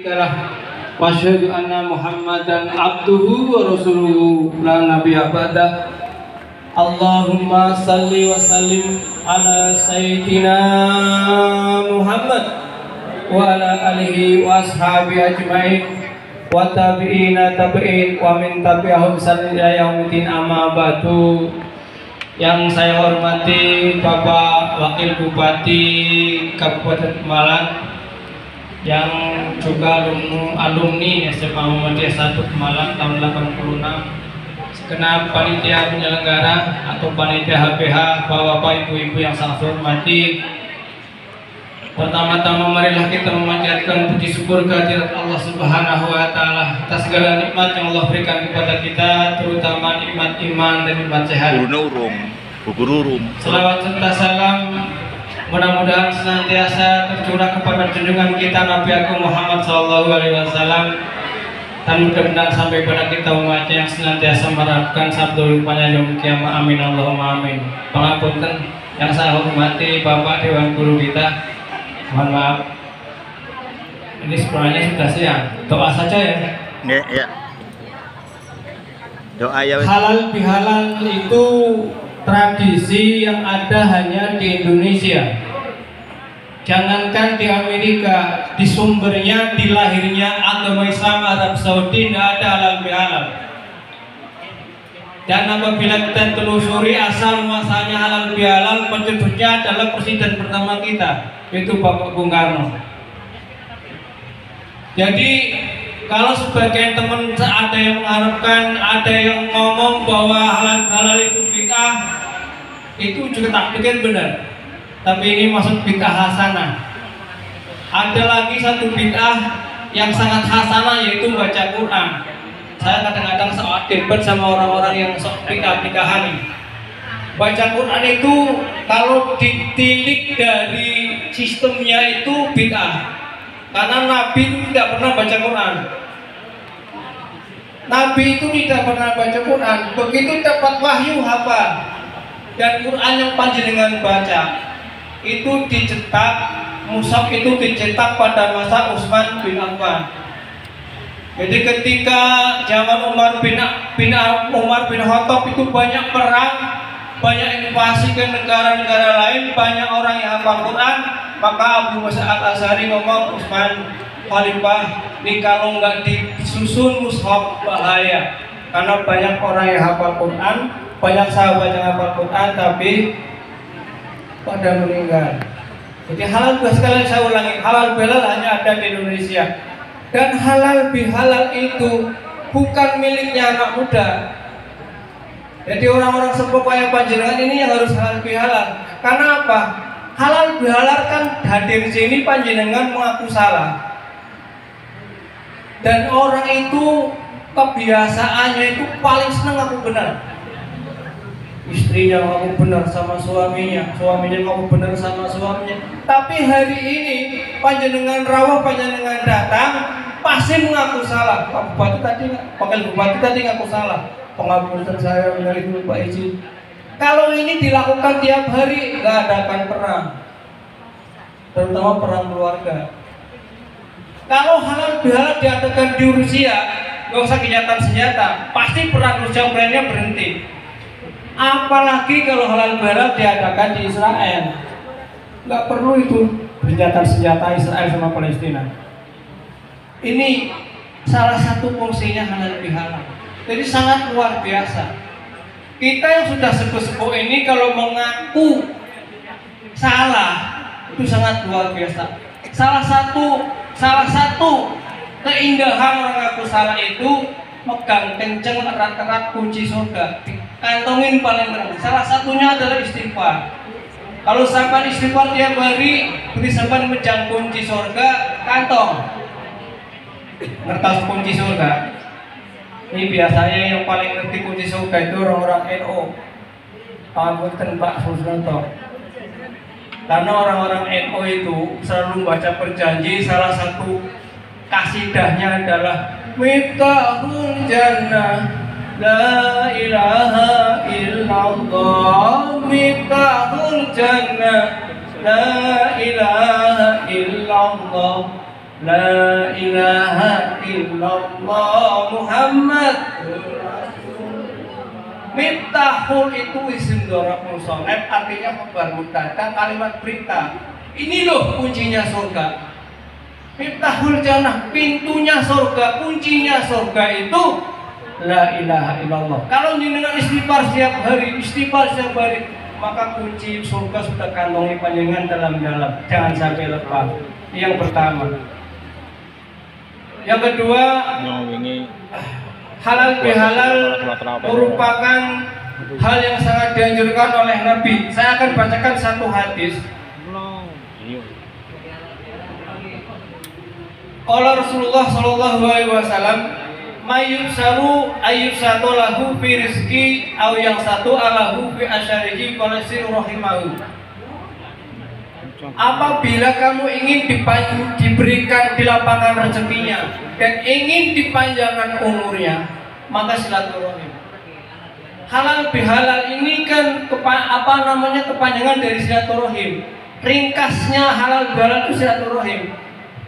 wa asyhadu anna Muhammadan abduhu wa rasuluhu la nabiyya ba'dah. Allahumma salli wa sallim ala sayyidina Muhammad wa ala alihi wa ashabi ajmain wa tabi'ina tabi'in wa min tabi'ahum ila yaumil amma ba'du. Yang saya hormati Bapak Wakil Bupati Kabupaten Pemalang, yang juga alumni SMA Muhammadiyah 1 Pemalang tahun 86, segenap panitia penyelenggara atau panitia HPH, bapak ibu-ibu yang sangat saya hormati. Pertama-tama marilah kita memanjatkan puji syukur kehadirat Allah Subhanahu wa taala atas segala nikmat yang Allah berikan kepada kita, terutama nikmat iman dan nikmat sehat. Selawat serta salam mudah-mudahan senantiasa tercurah kepada junjungan kita Nabi Agung Muhammad SAW, dan mudah-mudahan sampai pada kita umatnya yang senantiasa mengharapkan sabda rupanya yaumul kiamah. Amin Allahumma amin. Pangapunten yang saya hormati Bapak Dewan Guru kita, mohon maaf ini sebenarnya sudah siang, doa saja ya. Ya. Doa ya. Halal bihalal itu tradisi yang ada hanya di Indonesia. Jangankan di Amerika, di sumbernya, di lahirnya agama Islam Arab Saudi tidak ada halal bihalal. Dan apabila kita telusuri asal muasalnya halal bihalal, pencetusnya adalah presiden pertama kita, yaitu Bapak Bung Karno. Jadi kalau sebagian teman ada yang mengharapkan, ada yang ngomong bahwa halal itu bid'ah, itu juga tak pikir benar. Tapi ini maksud bid'ah hasanah. Ada lagi satu bid'ah yang sangat hasanah, yaitu baca Quran. Saya kadang-kadang sok debat sama orang-orang yang sok bid'ah-bid'ahan. Baca Quran itu kalau ditilik dari sistemnya itu bid'ah. Karena Nabi itu tidak pernah baca Quran. Nabi itu tidak pernah baca Quran. Begitu dapat wahyu hafal. Dan Quran yang panjenengan baca itu dicetak, mushaf itu dicetak pada masa Utsman bin Affan. Jadi ketika zaman Umar bin Khattab itu banyak perang, banyak invasi ke negara-negara lain, banyak orang yang hafal Quran, maka Abu Musa al-Asy'ari ngomong, Utsman khalifah, ini kalau nggak disusun mushaf bahaya, karena banyak orang yang hafal Quran, banyak sahabat yang hafal Quran tapi pada meninggal. Jadi halal sekali saya ulangi, halal bihalal hanya ada di Indonesia. Dan halal bihalal itu bukan miliknya anak muda. Jadi orang-orang sepuh kayak panjenengan ini yang harus halal bihalal. Karena apa? Halal bihalal kan hadir di sini panjenengan mengaku salah. Dan orang itu kebiasaannya itu paling senang ngaku benar. Istrinya ngaku benar sama suaminya, suaminya ngaku benar sama suaminya. Tapi hari ini panjenengan rawuh, panjenengan datang pasti mengaku salah. Pak Bupati tadi, Wakil Bupati tadi ngaku salah. Pengapunten saya mengenai dulu Pak izin. Kalau ini dilakukan tiap hari, nggak ada akan perang, terutama perang keluarga. Kalau halal bihalal diadakan di Rusia, nggak usah gencatan senjata, pasti perang Rusia Ukraina berhenti. Apalagi kalau halal bihalal diadakan di Israel, nggak perlu itu gencatan senjata Israel sama Palestina. Ini salah satu fungsinya halal bihalal. Jadi sangat luar biasa. Kita yang sudah sepuh-sepuh ini kalau mengaku salah itu sangat luar biasa. Salah satu keindahan orang ngaku salah itu megang kenceng erat-erat kunci surga, kantongin paling erat. Salah satunya adalah istighfar. Kalau sampai istighfar tiap hari, beri sampai megang kunci surga, kantong kertas kunci surga. Ini biasanya yang paling ngerti kunci surga itu orang-orang NU. Pangapunten Pak Susnanto. Karena orang-orang NU itu selalu membaca perjanji, salah satu kasidahnya adalah Miftahul Jannah La ilaha illallah, Miftahul Jannah La ilaha illallah, La ilaha illallah Muhammad. Miftahul itu isim dzaraf musonef, artinya khabar mubtada, kalimat berita. Ini loh kuncinya surga. Miftahul jannah, pintunya surga, kuncinya surga itu la ilaha illallah. Kalau jenengan istighfar setiap hari, maka kunci surga sudah kantongi panjenengan dalam-dalam. Jangan sampai lepas. Yang pertama. Yang kedua, halal bihalal merupakan hal yang sangat dianjurkan oleh Nabi. Saya akan bacakan satu hadis. Qala Rasulullah sallallahu alaihi wasallam, "Mayyub saru ayyub satu lahu fi rizqi aw yang satu alahu fi asyarihi qalasir rahimahu." Apabila kamu ingin diberikan dilapangan rezekinya dan ingin dipanjangkan umurnya, maka silaturahim. Halal bihalal ini kan kepanjangan dari silaturahim. Ringkasnya halal bihalal itu silaturahim,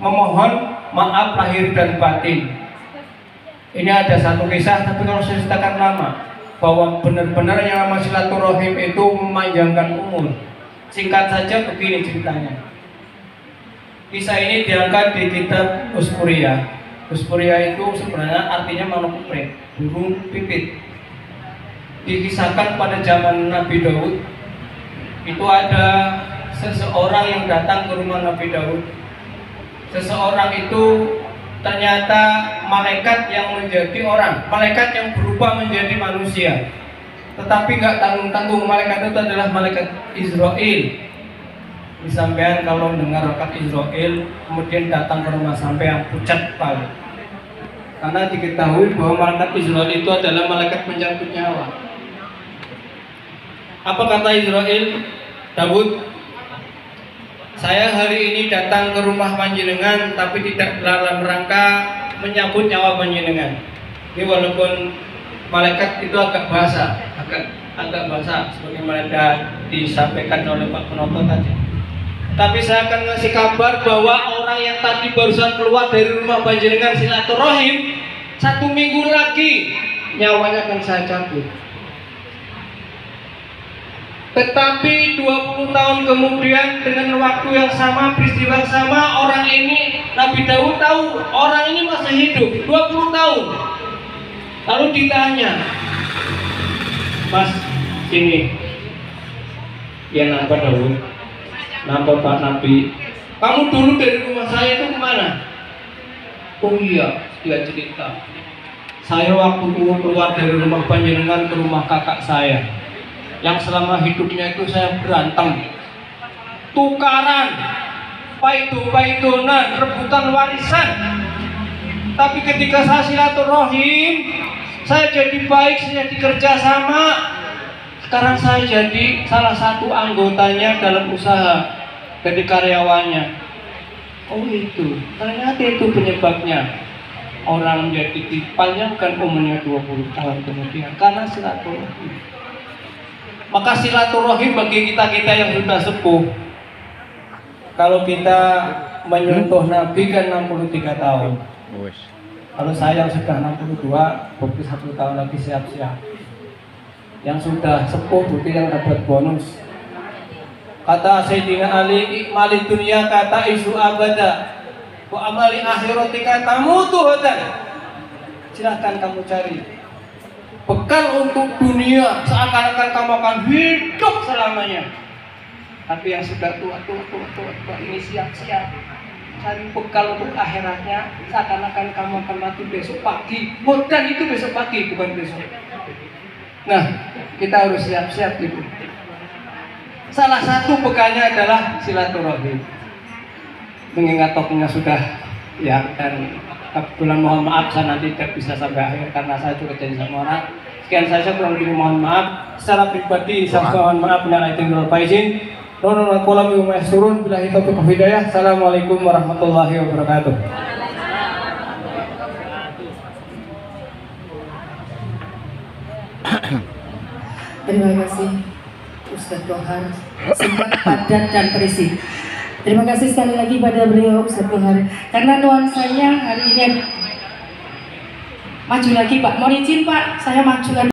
memohon maaf lahir dan batin. Ini ada satu kisah, tapi kalau saya ceritakan lama, bahwa benar-benar yang nama silaturahim itu memanjangkan umur. Singkat saja begini ceritanya. Kisah ini diangkat di kitab Uspuria. Uspuria itu sebenarnya artinya makhluk kupret, burung pipit. Dikisahkan pada zaman Nabi Daud. Itu ada seseorang yang datang ke rumah Nabi Daud. Seseorang itu ternyata malaikat yang menjadi orang, malaikat yang berubah menjadi manusia. Tetapi nggak tanggung-tanggung, malaikat itu adalah malaikat Israel. Disampaikan kalau mendengar malaikat Israel, kemudian datang ke rumah sampean pucat kepala. Karena diketahui bahwa malaikat Israel itu adalah malaikat pencabut nyawa. Apa kata Israel? Daud, saya hari ini datang ke rumah panjenengan, tapi tidak dalam rangka menyambut nyawa panjenengan. Ini walaupun malaikat itu agak bahasa sebagaimana disampaikan oleh Pak Penonton tadi. Tapi saya akan ngasih kabar bahwa orang yang tadi barusan keluar dari rumah panjenengan silaturahim, 1 minggu lagi nyawanya akan saya cabut. Tetapi 20 tahun kemudian dengan waktu yang sama, peristiwa yang sama, orang ini, Nabi Daud tahu orang ini masih hidup 20 tahun. Lalu ditanya, "Mas, sini." Ya, nampak Daud, nampak Pak Nabi, "Kamu dulu dari rumah saya itu kemana?" "Oh iya," dia cerita, "saya waktu keluar dari rumah panjenengan ke rumah kakak saya, yang selama hidupnya itu saya berantem, tukaran, paidonan, rebutan warisan. Tapi ketika saya silaturahim, saya jadi baik, saya dikerja sama. Sekarang saya jadi salah satu anggotanya dalam usaha, jadi karyawannya." Oh itu, ternyata itu penyebabnya orang menjadi dipanjangkan umurnya 20 tahun kemudian, karena silaturahim. Maka silaturahim bagi kita yang sudah sepuh, kalau kita menyentuh Nabi kan 63 tahun. Kalau saya yang sudah 62, bukti 1 tahun lagi siap-siap. Yang sudah sepuh bukti yang dapat bonus. Kata Sayyidina Ali, "Ikmali dunia kata isu abada, wa amali akhirati kata mutuhatan." Silahkan kamu cari bekal untuk dunia, seakan-akan kamu akan hidup selamanya. Tapi yang sudah tua ini siap-siap cari bekal untuk akhiratnya, seakan-akan kamu akan mati besok pagi. Dan itu besok pagi, bukan besok. Nah, kita harus siap-siap itu. Salah satu bekalnya adalah silaturahim. Mengingat topiknya sudah ya, dan kebetulan mohon maaf saya nanti tidak bisa sampai akhir karena saya juga jadi sama orang. Sekian saja, kurang lebih mohon maaf. Secara pribadi saya mohon maaf dengan izin wal faizin. Assalamualaikum warahmatullahi wabarakatuh. Terima kasih Ustadz Kohar, singkat, padat dan berisi. Terima kasih sekali lagi pada beliau Ustadz Kohar. Karena nuansanya hari ini maju lagi Pak. Mohon izin Pak, saya maju lagi.